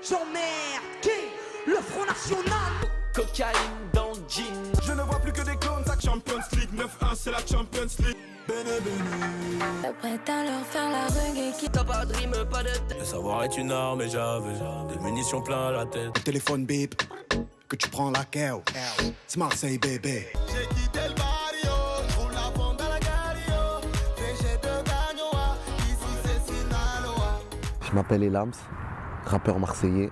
J'emmerde qui? Le Front National. Cocaïne dans le jean. Je ne vois plus que des clones, ça Champions League 9-1 c'est la Champions League. Bene bene. Prête à leur faire la reggae qui T'as pas de rime, pas de tête. Le savoir est une arme et j'avais des munitions plein la tête. Le téléphone bip, que tu prends la keo. C'est Marseille bébé. J'ai quitté le barrio, roule la bande à la gario. J'ai de Gagnoa, ici c'est Sinaloa. Je m'appelle Elams, rappeur marseillais,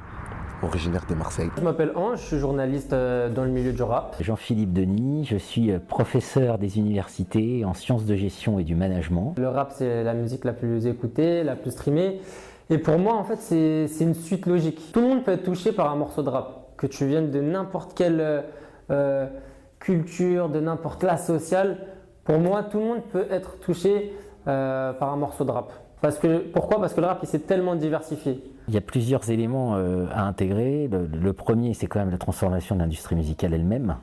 originaire de Marseille. Je m'appelle Ange, je suis journaliste dans le milieu du rap. Jean-Philippe Denis, je suis professeur des universités en sciences de gestion et du management. Le rap, c'est la musique la plus écoutée, la plus streamée. Et pour moi, en fait, c'est une suite logique. Tout le monde peut être touché par un morceau de rap. Que tu viennes de n'importe quelle culture, de n'importe classe sociale, pour moi, tout le monde peut être touché par un morceau de rap. Pourquoi? Parce que le rap, il s'est tellement diversifié. Il y a plusieurs éléments à intégrer. Le premier, c'est quand même la transformation de l'industrie musicale elle-même,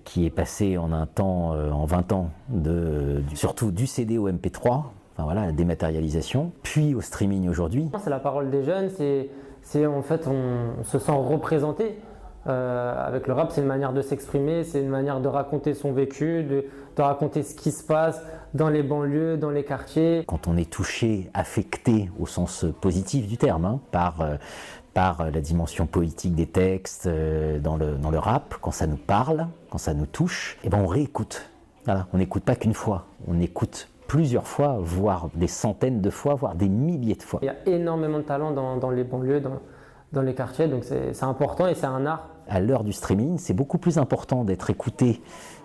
qui est passée en un temps, en 20 ans, surtout du CD au MP3, enfin voilà, la dématérialisation, puis au streaming aujourd'hui. C'est la parole des jeunes, en fait, on se sent représenté. Avec le rap, c'est une manière de s'exprimer, c'est une manière de raconter son vécu, de raconter ce qui se passe dans les banlieues, dans les quartiers. Quand on est touché, affecté au sens positif du terme, par la dimension poétique des textes dans le rap, quand ça nous parle, quand ça nous touche, et ben on réécoute. Voilà, on n'écoute pas qu'une fois, on écoute plusieurs fois, voire des centaines de fois, voire des milliers de fois. Il y a énormément de talent dans les banlieues, dans les quartiers, donc c'est important et c'est un art. À l'heure du streaming, c'est beaucoup plus important d'être écouté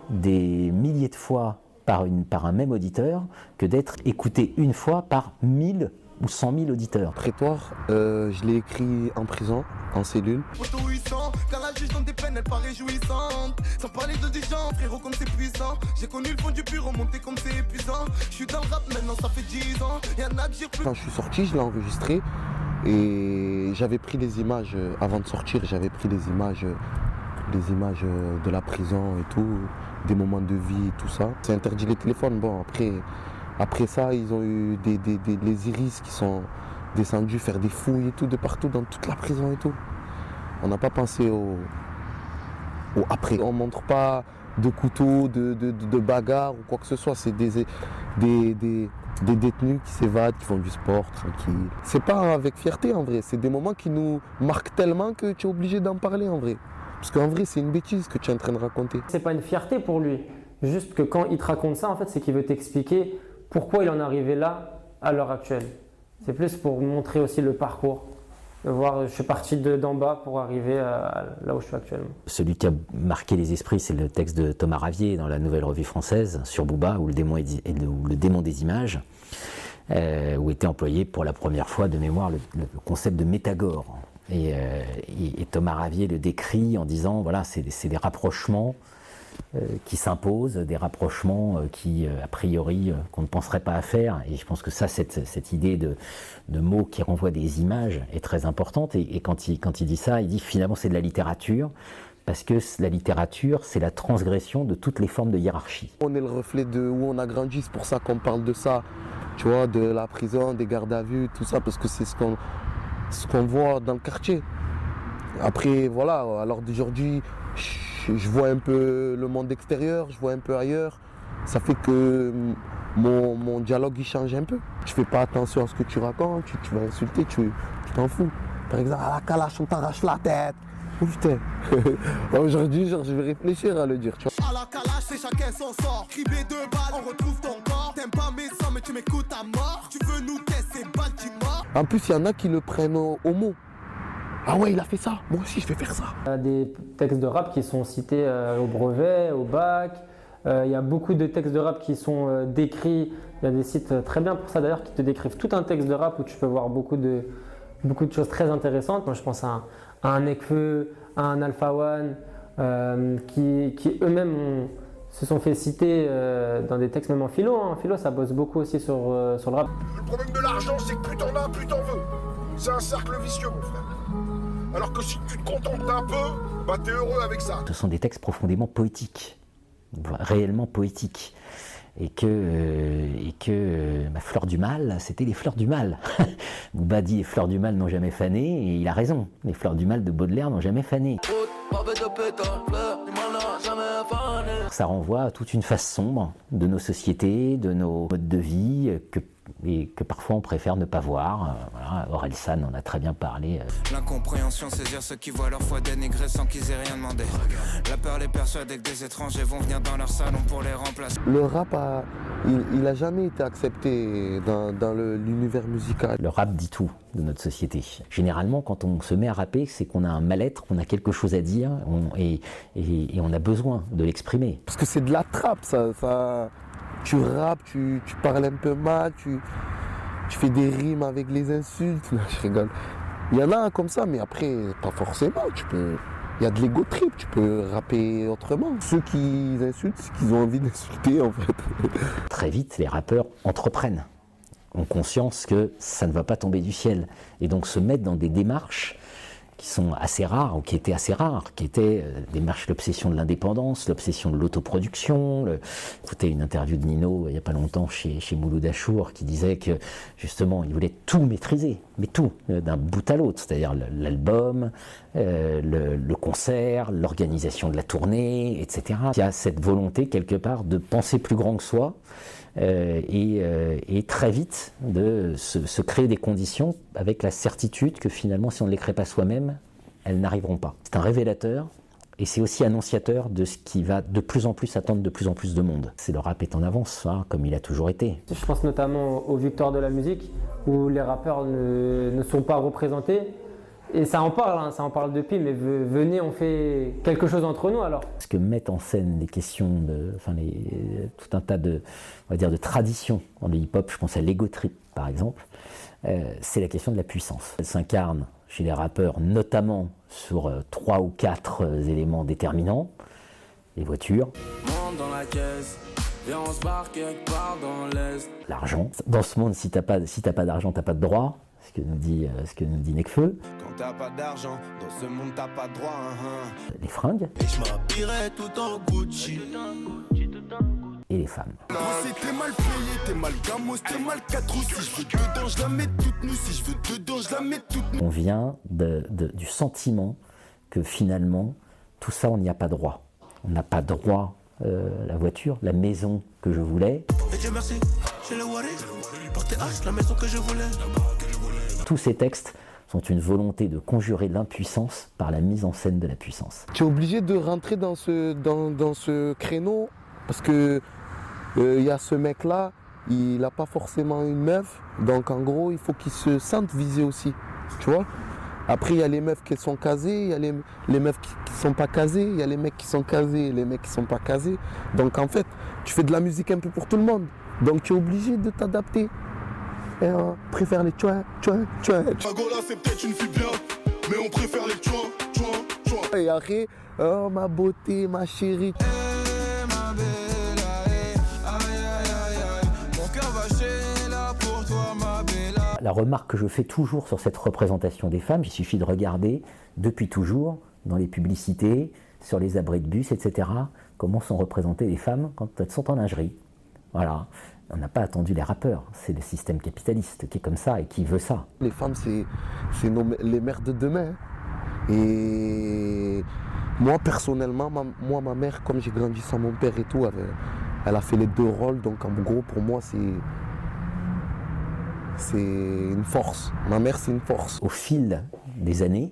des milliers de fois par un même auditeur que d'être écouté une fois par 1000 ou 100 000 auditeurs. Prétoire, je l'ai écrit en prison, en cellule. Auto 800, car la juge donne des peines, elle pas réjouissante. Sans parler de des gens, frérot, comme c'est puissant. J'ai connu le fond du bureau, monté comme c'est épuisant. Je suis dans le rap maintenant, ça fait 10 ans. Y'en a que j'ai plus. Quand je suis sorti, je l'ai enregistré et j'avais pris les images, avant de sortir, j'avais pris les images de la prison et tout, des moments de vie et tout ça. C'est interdit les téléphones, bon après ça, ils ont eu les iris qui sont descendus faire des fouilles et tout, de partout, dans toute la prison et tout. On n'a pas pensé au après. On ne montre pas de couteaux, de bagarres ou quoi que ce soit. C'est des détenus qui s'évadent, qui font du sport, tranquille. C'est pas avec fierté en vrai, c'est des moments qui nous marquent tellement que tu es obligé d'en parler en vrai. Parce qu'en vrai, c'est une bêtise que tu es en train de raconter. C'est pas une fierté pour lui, juste que quand il te raconte ça, en fait, c'est qu'il veut t'expliquer pourquoi il en est arrivé là à l'heure actuelle. C'est plus pour montrer aussi le parcours, de voir je suis parti d'en bas pour arriver là où je suis actuellement. Celui qui a marqué les esprits, c'est le texte de Thomas Ravier dans la Nouvelle Revue Française sur Booba, ou le démon des images, où était employé pour la première fois de mémoire le concept de métagore. Et Thomas Ravier le décrit en disant voilà, c'est des rapprochements qui s'imposent, des rapprochements qui, a priori, qu'on ne penserait pas à faire. Et je pense que ça, cette idée de mots qui renvoient des images est très importante. Et quand il dit ça, il dit finalement c'est de la littérature, parce que la littérature, c'est la transgression de toutes les formes de hiérarchie. On est le reflet de où on a grandi, c'est pour ça qu'on parle de ça, tu vois, de la prison, des gardes à vue, tout ça, parce que c'est ce qu'on voit dans le quartier. Après, voilà, à l'heure d'aujourd'hui, je vois un peu le monde extérieur, je vois un peu ailleurs. Ça fait que mon dialogue, il change un peu. Je fais pas attention à ce que tu racontes, tu vas insulter, tu t'en fous. Par exemple, à la calache, on t'arrache la tête. Oh putain. Aujourd'hui, je vais réfléchir à le dire, tu vois. À la calache, c'est chacun son sort. Criblé de balles, on retrouve ton corps. T'aimes pas mes sangs, mais tu m'écoutes à mort. Tu veux nous tester, Baltimore. En plus, il y en a qui le prennent au mot. Ah ouais, il a fait ça, moi aussi je vais faire ça. Il y a des textes de rap qui sont cités au brevet, au bac. Il y a beaucoup de textes de rap qui sont décrits. Il y a des sites très bien pour ça d'ailleurs qui te décrivent tout un texte de rap où tu peux voir beaucoup de choses très intéressantes. Moi je pense à un Nekfeu, à un Alpha One qui eux-mêmes se sont fait citer dans des textes même en philo. En philo ça bosse beaucoup aussi sur le rap. Le problème de l'argent, c'est que plus t'en as, plus t'en veux. C'est un cercle vicieux, mon frère. Alors que si tu te contentes d'un peu, bah t'es heureux avec ça. Ce sont des textes profondément poétiques, réellement poétiques. et que ma fleur du mal, c'était les fleurs du mal. Booba dit les fleurs du mal n'ont jamais fané, et il a raison. Les fleurs du mal de Baudelaire n'ont jamais fané. Ça renvoie à toute une face sombre de nos sociétés, de nos modes de vie, et que parfois on préfère ne pas voir. Voilà, Orelsan en a très bien parlé. L'incompréhension, saisir ceux qui voient leur foi dénigrée sans qu'ils aient rien demandé. La peur les persuade que des étrangers vont venir dans leur salon pour les remplacer. Le rap, il a jamais été accepté dans l'univers musical. Le rap dit tout de notre société. Généralement, quand on se met à rapper, c'est qu'on a un mal-être, qu'on a quelque chose à dire, et on a besoin de l'exprimer. Parce que c'est de la trappe, ça. Tu rappes, tu parles un peu mal, tu fais des rimes avec les insultes. Non, je rigole. Il y en a comme ça, mais après, pas forcément. Il y a de l'ego trip, tu peux rapper autrement. Ceux qui insultent, c'est qu'ils ont envie d'insulter, en fait. Très vite, les rappeurs entreprennent, ont conscience que ça ne va pas tomber du ciel. Et donc se mettent dans des démarches qui sont assez rares, ou qui étaient assez rares, qui étaient démarches l'obsession de l'indépendance, l'obsession de l'autoproduction. Écoutez une interview de Nino il n'y a pas longtemps chez Mouloud Achour qui disait que justement il voulait tout maîtriser, mais tout, d'un bout à l'autre, c'est-à-dire l'album, le concert, l'organisation de la tournée, etc. Il y a cette volonté quelque part de penser plus grand que soi, et très vite de se créer des conditions avec la certitude que finalement si on ne les crée pas soi-même, elles n'arriveront pas. C'est un révélateur et c'est aussi annonciateur de ce qui va de plus en plus attendre de plus en plus de monde. C'est le rap est en avance, hein, comme il a toujours été. Je pense notamment aux victoires de la musique où les rappeurs ne sont pas représentés. Et ça en parle depuis, mais venez, on fait quelque chose entre nous alors. Ce que mettent en scène les questions tout un tas de traditions dans le hip-hop, je pense à l'ego trip par exemple, c'est la question de la puissance. Elle s'incarne chez les rappeurs notamment sur 3 ou 4 éléments déterminants. Les voitures, Monte dans la caisse, viens on se barre quelque part dans l'Est. L'argent. Dans ce monde, si t'as pas d'argent, t'as pas de droit. Ce que nous dit Nekfeu. Quand t'as pas d'argent, dans ce monde t'as pas de droit. Les fringues. Et je m'habillerai tout en Gucci. Et les femmes. Si t'es mal payé, t'es mal gamos, t'es mal 4 roues. Si je veux dedans, je la mets toute nue. Si je veux dedans, je la mets toute nue. On vient du sentiment que finalement, tout ça, on n'y a pas droit. On n'a pas droit la voiture, la maison que je voulais. Et Dieu merci, j'ai le Wally. Portez H, la maison que je voulais. Tous ces textes sont une volonté de conjurer l'impuissance par la mise en scène de la puissance. Tu es obligé de rentrer dans ce créneau parce que y a ce mec-là, il n'a pas forcément une meuf, donc en gros, il faut qu'il se sente visé aussi, tu vois. Après, il y a les meufs qui sont casées, il y a les meufs qui sont pas casées, il y a les mecs qui sont casés et les mecs qui sont pas casés. Donc en fait, tu fais de la musique un peu pour tout le monde, donc tu es obligé de t'adapter. Et on préfère les tchouin. Agola, c'est peut-être une fille bien, mais on préfère les tchouin. Et après, oh ma beauté, ma chérie. Ma belle, aïe. Mon cœur va chez là pour toi, ma belle. La remarque que je fais toujours sur cette représentation des femmes, il suffit de regarder depuis toujours dans les publicités, sur les abris de bus, etc., comment sont représentées les femmes quand elles sont en lingerie. Voilà. On n'a pas attendu les rappeurs, c'est le système capitaliste qui est comme ça et qui veut ça. Les femmes, c'est les mères de demain. Et moi, personnellement, ma mère, comme j'ai grandi sans mon père et tout, elle a fait les 2 rôles. Donc, en gros, pour moi, c'est une force. Ma mère, c'est une force. Au fil des années,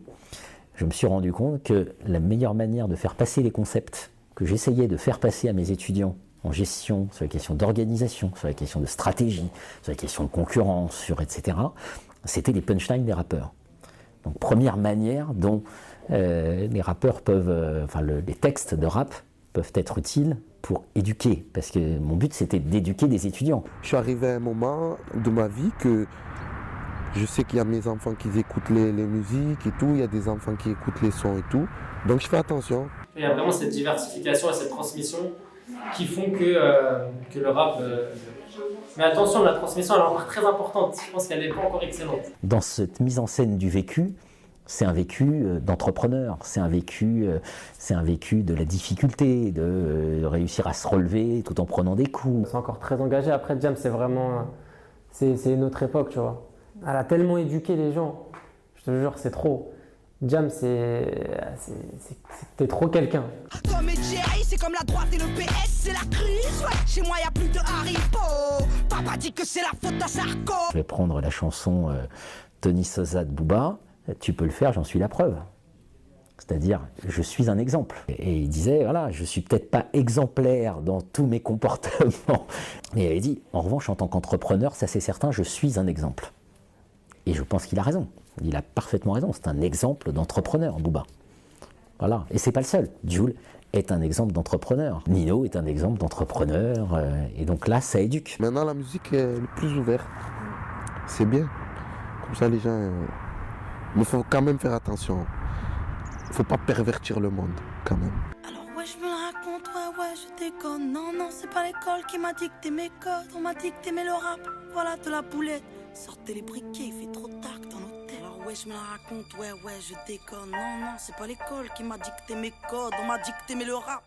je me suis rendu compte que la meilleure manière de faire passer les concepts que j'essayais de faire passer à mes étudiants en gestion, sur les questions d'organisation, sur les questions de stratégie, sur les questions de concurrence, etc., c'était les punchlines des rappeurs. Donc première manière dont les rappeurs peuvent, les textes de rap peuvent être utiles pour éduquer, parce que mon but c'était d'éduquer des étudiants. Je suis arrivé à un moment de ma vie que je sais qu'il y a mes enfants qui écoutent les musiques et tout, il y a des enfants qui écoutent les sons et tout, donc je fais attention. Il y a vraiment cette diversification et cette transmission qui font que le rap... Mais attention, la transmission elle est encore très importante. Je pense qu'elle n'est pas encore excellente. Dans cette mise en scène du vécu, C'est un vécu d'entrepreneur, c'est un vécu de la difficulté, de réussir à se relever tout en prenant des coups. C'est encore très engagé. Après, Jam, c'est vraiment... C'est une autre époque, tu vois. Elle a tellement éduqué les gens. Je te jure, c'est trop. Jam, t'es trop quelqu'un. Tom et Jerry, c'est comme la droite et le PS, c'est la crise. Ouais, chez moi, y a plus de Haribo. Papa dit que c'est la faute à Sarko. Je vais prendre la chanson Tony Sosa de Booba. Tu peux le faire, j'en suis la preuve. C'est-à-dire, je suis un exemple. Et il disait, voilà, je suis peut-être pas exemplaire dans tous mes comportements. Mais il avait dit, en revanche, en tant qu'entrepreneur, ça c'est certain, je suis un exemple. Et je pense qu'il a raison. Il a parfaitement raison. C'est un exemple d'entrepreneur, Booba. Voilà. Et c'est pas le seul. Jul est un exemple d'entrepreneur. Nino est un exemple d'entrepreneur. Et donc là, ça éduque. Maintenant, la musique est plus ouverte. C'est bien. Comme ça, les gens... Mais il faut quand même faire attention. Il ne faut pas pervertir le monde, quand même. Alors ouais, je me la raconte, ouais, je déconne. Non, c'est pas l'école qui m'a dicté mes codes. On m'a dicté mais le rap, voilà de la boulette. Sortez les briquets, il fait trop tard dans l'hôtel. Alors ouais, je me la raconte, ouais, je déconne. Non, c'est pas l'école qui m'a dicté mes codes. On m'a dicté mais le rap,